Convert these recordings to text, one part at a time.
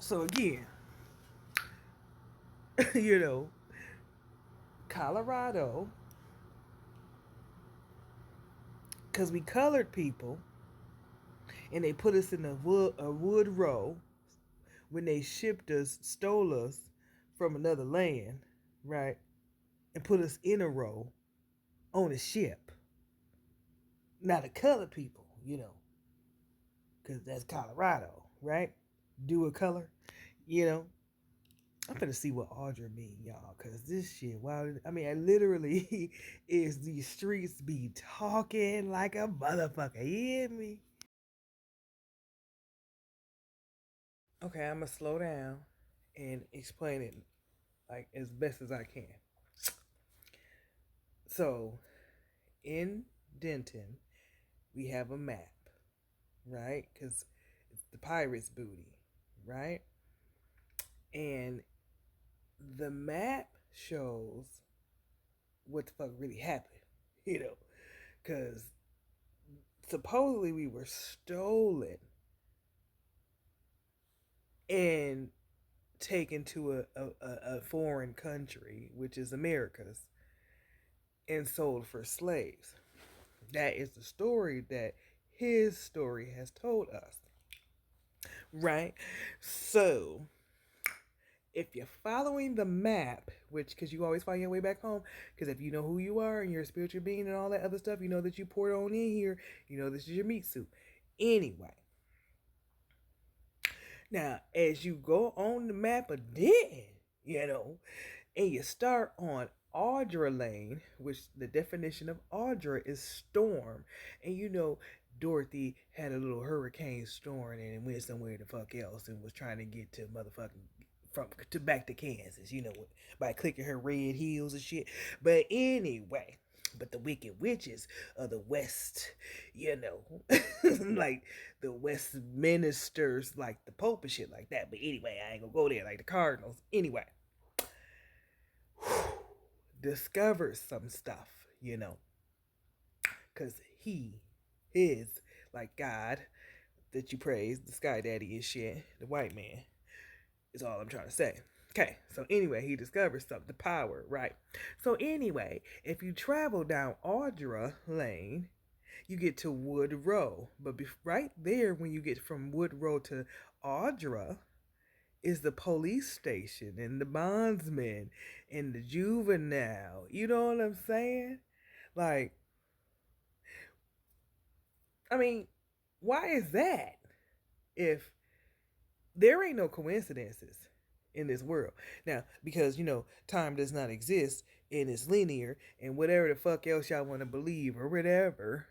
So again, you know, Colorado, because we colored people, and they put us in a wood row when they shipped us, stole us from another land, right, and put us in a row on a ship. Now the colored people, because that's Colorado, right? Do a color, you know. I'm gonna see what Audra mean, y'all, cause this shit. Wow, I mean, I literally is these streets be talking like a motherfucker. You hear me? Okay, I'm gonna slow down and explain it like as best as I can. So, in Denton, we have a map, right? Cause it's the pirates' booty, right? And the map shows what the fuck really happened, you know, because supposedly we were stolen and taken to a foreign country, which is America's, and sold for slaves. That is the story that his story has told us, right? So, if you're following the map, which, because you always find your way back home, because if you know who you are and you're a spiritual being and all that other stuff, you know that you poured on in here, you know this is your meat suit. Anyway, now as you go on the map again, you know, and you start on Audra Lane, which the definition of Audra is storm. And you know, Dorothy had a little hurricane storm and went somewhere the fuck else and was trying to get to motherfucking from to back to Kansas, by clicking her red heels and shit. But anyway, but the wicked witches of the West, like the West ministers, like the Pope and shit like that. But anyway, I ain't gonna go there like the Cardinals. Anyway, discovers some stuff, because he is like God that you praise, the Sky Daddy and shit, the white man, is all I'm trying to say. Okay, so anyway, he discovers something, the power, right? So anyway, if you travel down Audra Lane, you get to Wood Row. But right there, when you get from Wood Row to Audra, is the police station and the bondsman and the juvenile. You know what I'm saying? Like, I mean, why is that? If there ain't no coincidences in this world. Now, because, time does not exist and it's linear and whatever the fuck else y'all want to believe or whatever,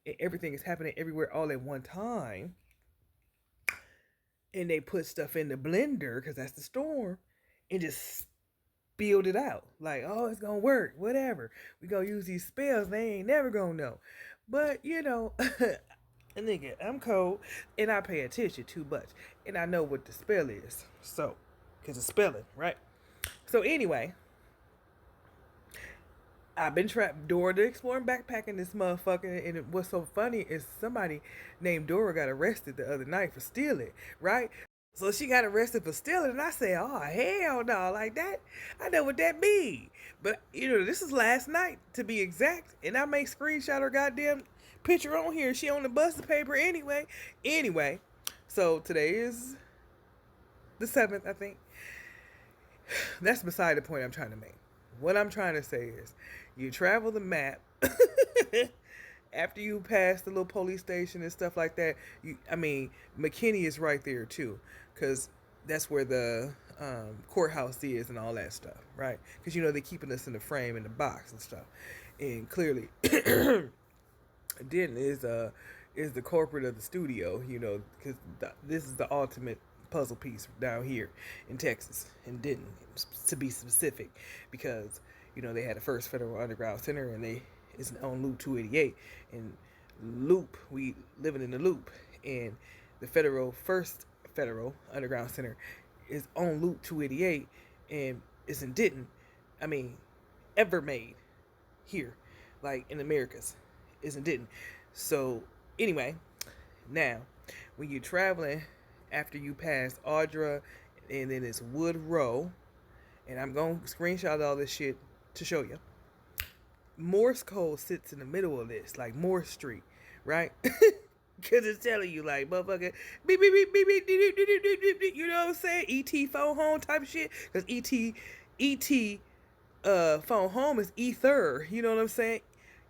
and everything is happening everywhere all at one time, and they put stuff in the blender because that's the storm and just spilled it out. Like, oh, it's gonna work, whatever. We gonna use these spells, they ain't never gonna know. But, nigga, I'm cold and I pay attention too much. And I know what the spell is. So, because it's spelling, right? So, anyway, I've been trapped Dora the Explorer backpacking this motherfucker. And what's so funny is somebody named Dora got arrested the other night for stealing, right? So she got arrested for stealing, and I said, "Oh hell no, like that! I know what that mean." But this is last night to be exact, and I make screenshot her goddamn picture on here. She on the busted paper anyway. Anyway, so today is the 7th, I think. That's beside the point I'm trying to make. What I'm trying to say is, you travel the map. After you pass the little police station and stuff like that, McKinney is right there too, because that's where the courthouse is and all that stuff, right? Because they're keeping us in the frame in the box and stuff, and clearly, Denton is the corporate of the studio, because this is the ultimate puzzle piece down here in Texas, in Denton, to be specific, because they had the first Federal Underground Center, and they is on Loop 288, and Loop, we living in the Loop, and the first Federal Underground Center is on Loop 288, and it's in Denton. I mean, ever made here, like in Americas, is in Denton. So anyway, now when you're traveling after you pass Audra, and then it's Wood Row, and I'm gonna screenshot all this shit to show you. Morse code sits in the middle of this, like Morse Street, right? Because it's telling you, like, motherfucker, beep, beep, beep, beep, beep, beep, beep, beep, beep, beep, you know what I'm saying? ET phone home type of shit. Because ET, phone home is ether, you know what I'm saying?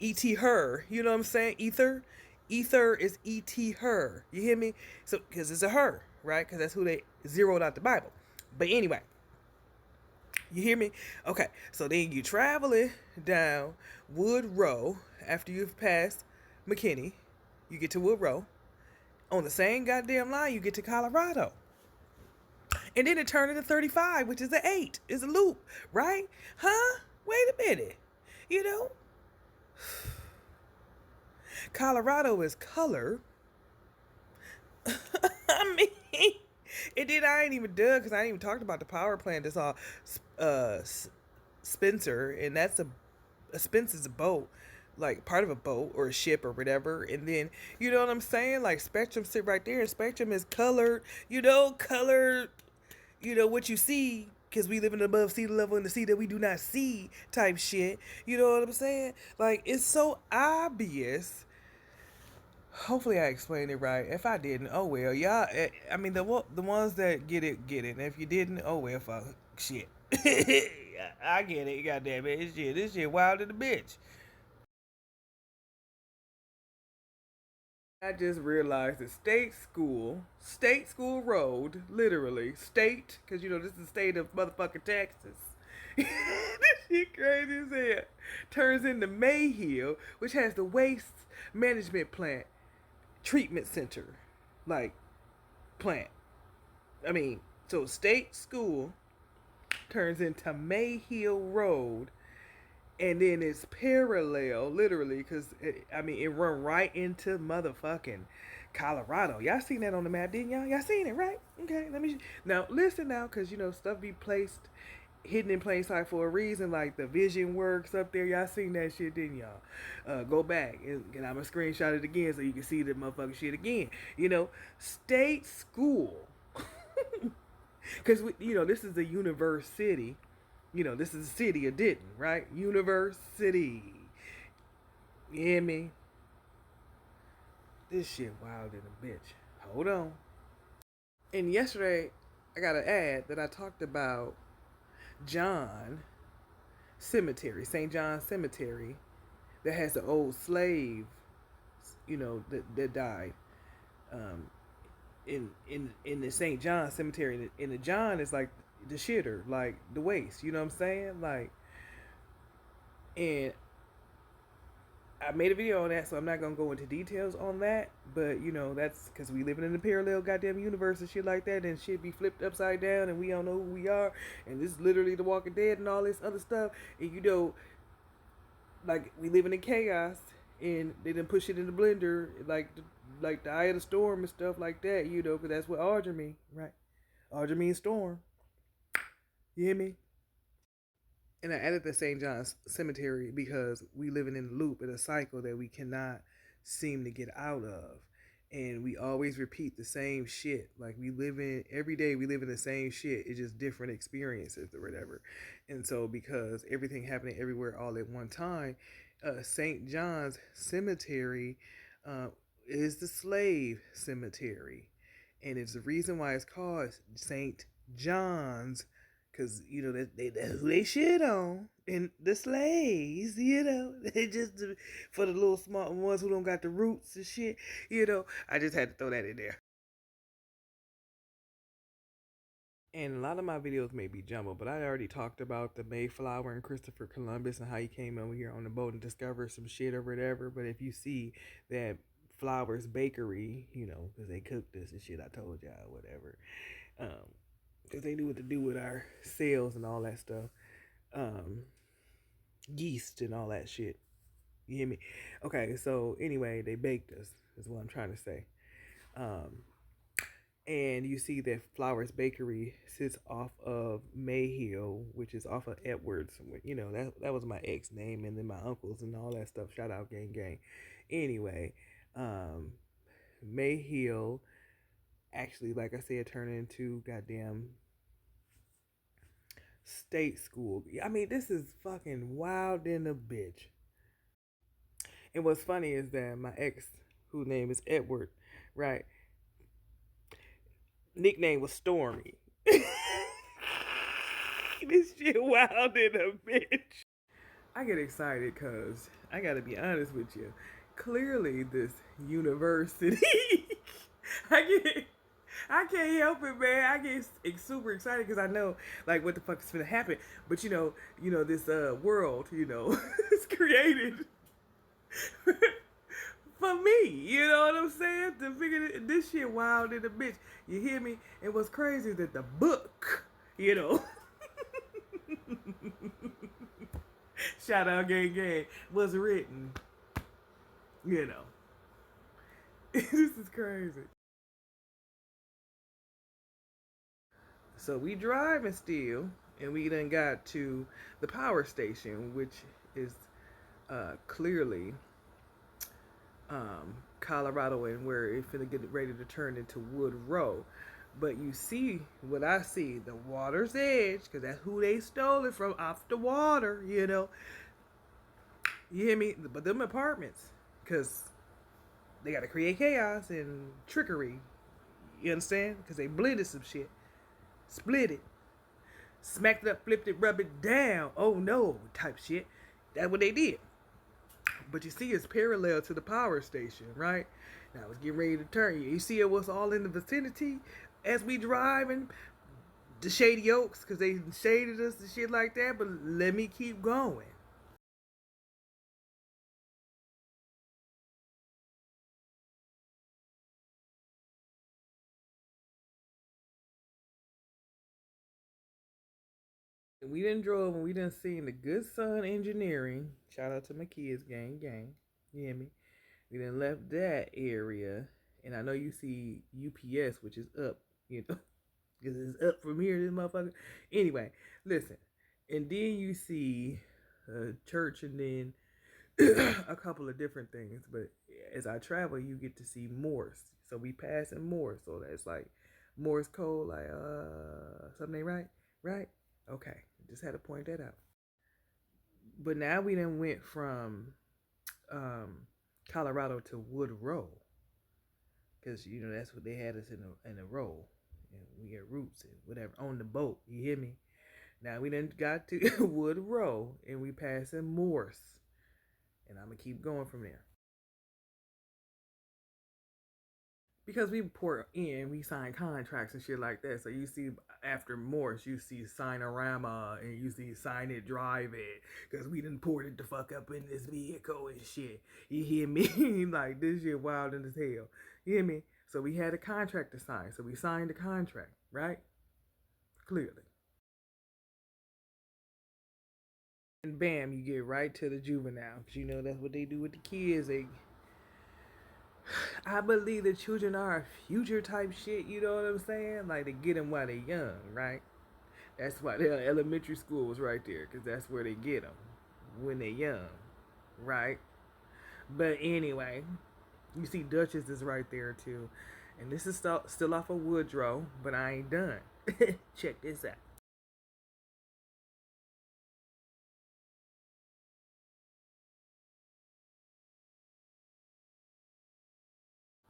ET her, you know what I'm saying? Ether is ET her, you hear me? So, because it's a her, right? Because that's who they zeroed out the Bible. But anyway, you hear me? Okay, so then you traveling down Wood Row after you've passed McKinney. You get to Wood Row. On the same goddamn line, you get to Colorado. And then it turned into 35, which is an 8. It's a loop, right? Huh? Wait a minute. You know? Colorado is color. I mean, and then I ain't even done because I ain't even talked about the power plant that's all Spencer, and that's a Spencer's a boat, like part of a boat or a ship or whatever. And then you know what I'm saying? Like Spectrum sit right there, and Spectrum is colored. Colored. What you see because we live in above sea level in the sea that we do not see type shit. You know what I'm saying? Like it's so obvious. Hopefully I explained it right. If I didn't, oh well, y'all. I mean the ones that get it, get it. And if you didn't, oh well, fuck shit. I get it. Goddamn it, this shit wild in the bitch. I just realized that State School Road, literally state, because this is the state of motherfucking Texas. This shit crazy as hell. Turns into Mayhill, which has the waste management plant treatment center, like plant. I mean, so State School turns into Mayhill Road, and then it's parallel, literally, because it run right into motherfucking Colorado. Y'all seen that on the map, didn't y'all? Y'all seen it, right? Okay, let me now listen now, because stuff be placed hidden in plain sight for a reason, like the vision works up there. Y'all seen that shit, didn't y'all? Go back and I'm gonna screenshot it again so you can see the motherfucking shit again. State school, because this is a university. This is the city of Denton, right? University. You hear me? This shit wild in a bitch. Hold on. And yesterday, I got an ad that I talked about John Cemetery, St. John Cemetery, that has the old slave, that died. In the St. John Cemetery, and the John is like the shitter, like the waste. You know what I'm saying? Like, and I made a video on that, so I'm not gonna go into details on that. But that's because we living in a parallel goddamn universe and shit like that, and shit be flipped upside down, and we don't know who we are, and this is literally The Walking Dead and all this other stuff, and like we living in chaos, and they done push it in the blender, like the eye of the storm and stuff like that, because that's what Audra mean, right? Audra means storm. You hear me? And I added the St. John's Cemetery because we living in a loop, in a cycle that we cannot seem to get out of. And we always repeat the same shit. Like every day we live in the same shit. It's just different experiences or whatever. And so because everything happening everywhere all at one time, St. John's Cemetery is the slave cemetery. And it's the reason why it's called St. John's, because that's who they shit on, and the slaves, they just for the little smart ones who don't got the roots and shit. I just had to throw that in there. And a lot of my videos may be jumbled, but I already talked about the Mayflower and Christopher Columbus and how he came over here on the boat and discovered some shit or whatever. But if you see that Flowers Bakery, because they cooked this and shit, I told y'all, whatever. Because they knew what to do with our sales and all that stuff. Yeast and all that shit. You hear me? Okay, so anyway, they baked us, is what I'm trying to say. And you see that Flowers Bakery sits off of Mayhill, which is off of Edwards. That was my ex name, and then my uncles and all that stuff. Shout out, gang. Anyway, Mayhill actually, like I said, turn into goddamn state school. I mean, this is fucking wild in a bitch. And what's funny is that my ex, whose name is Edward, right? Nickname was Stormy. This shit wild in a bitch. I get excited because I gotta be honest with you. Clearly, this university, I get, I can't help it, man. I get super excited because I know like what the fuck is gonna happen. But this world, is created for me. You know what I'm saying? To figure this shit wild in a bitch. You hear me? And what's crazy is that the book, you know. Shout out gang gang was written, you know. This is crazy. So we driving still, and we done got to the power station, which is clearly Colorado, and where it's gonna get ready to turn into Wood Row. But you see what I see, the water's edge, because that's who they stole it from, off the water, you know. You hear me? But them apartments, because they got to create chaos and trickery. You understand? Because they blended some shit, split it, smacked it up, flipped it, rubbed it down. Oh no, type shit. That's what they did. But you see, it's parallel to the power station, right? Now it's getting ready to turn. You see it was all in the vicinity as we driving the Shady Oaks, because they shaded us and shit like that. But let me keep going. We didn't drove and we didn't seen the Good Son Engineering. Shout out to my kids, gang, gang. You hear me? We done left that area, and I know you see UPS, which is up, you know, because it's up from here, this motherfucker. Anyway, listen, and then you see church, and then a couple of different things. But as I travel, you get to see Morse. So we passing Morse, so that's like Morse code, like something ain't right, right? Okay, just had to point that out. But now we then went from um, Colorado to Wood Row, because that's what they had us in a row, and we had roots and whatever on the boat. You hear me? Now we then got to Wood Row, and we passing Morse, and I'm gonna keep going from there. Because we pour in, we sign contracts and shit like that. So you see, after Morse, you see Signorama, and you see Sign It, Drive It, because we done poured it the fuck up in this vehicle and shit. You hear me? Like, this shit wild as hell. You hear me? So we had a contract to sign. So we signed the contract, right? Clearly. And bam, you get right to the juvenile. Because you know that's what they do with the kids. I believe the children are a future type shit, you know what I'm saying? Like, they get them while they're young, right? That's why the elementary school was right there, because that's where they get them when they're young, right? But anyway, you see Duchess is right there too. And this is still off of Woodrow, but I ain't done. Check this out.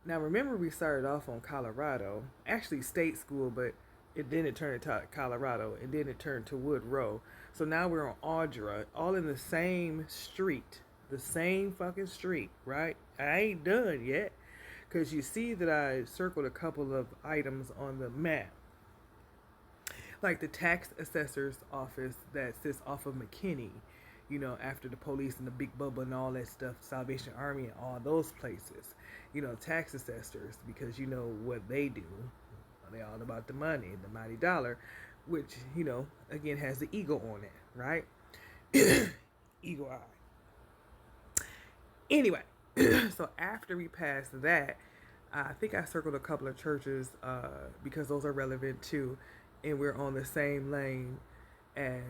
Now remember, we started off on Colorado, actually state school, but it turned to Colorado, and then it turned to Wood Row. So now we're on Audra, all in the same street, the same fucking street, right? I ain't done yet, because you see that I circled a couple of items on the map, like the tax assessor's office that sits off of McKinney, after the police and the Big Bubba and all that stuff, Salvation Army and all those places, tax assessors, because you know what they do. They all about the money, the mighty dollar, which, again has the eagle on it, right? Eagle eye. Anyway, so after we passed that, I think I circled a couple of churches because those are relevant too, and we're on the same lane as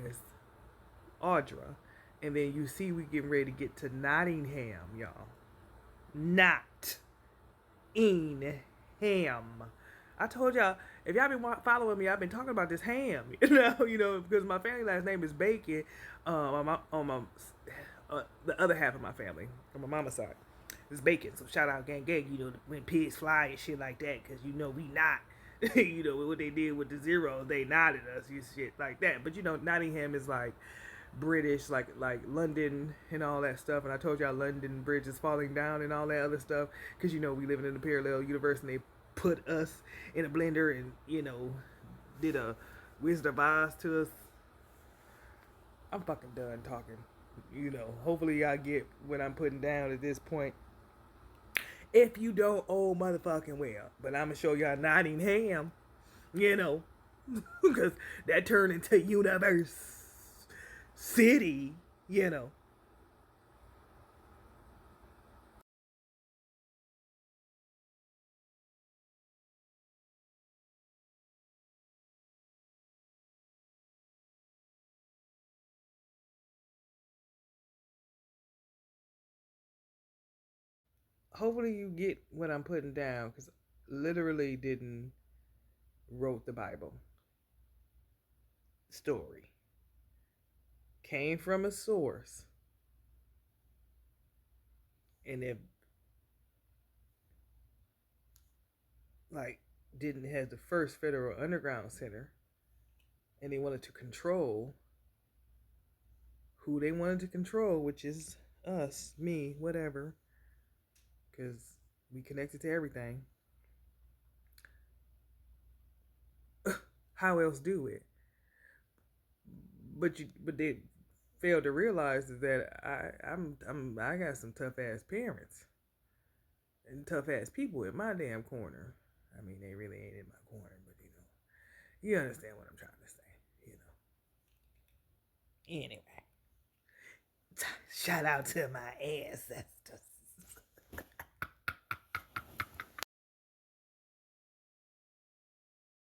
Audra. And then you see we getting ready to get to Nottingham, y'all. Not in ham. I told y'all, if y'all been following me, I've been talking about this ham. Because my family last name is Bacon. On my the other half of my family, on my mama's side, is Bacon. So shout out gang gang. When pigs fly and shit like that, because we not. What they did with the zeros, they nodded us, shit like that. But Nottingham is like British, like London and all that stuff. And I told y'all London Bridge is falling down and all that other stuff because we living in a parallel universe and they put us in a blender and did a Wizard of Oz to us. I'm fucking done talking. Hopefully y'all get what I'm putting down at this point. If you don't, oh motherfucking well. But I'm gonna show y'all Nottingham, because that turned into Universe City. Hopefully you get what I'm putting down because literally didn't wrote the Bible story. Came from a source, and it like didn't have the first federal underground center, and they wanted to control who they wanted to control, which is us, me, whatever, because we connected to everything. How else do it? But they failed to realize that I got some tough ass parents and tough ass people in my damn corner. I mean, they really ain't in my corner, but you understand what I'm trying to say. Anyway, shout out to my ancestors.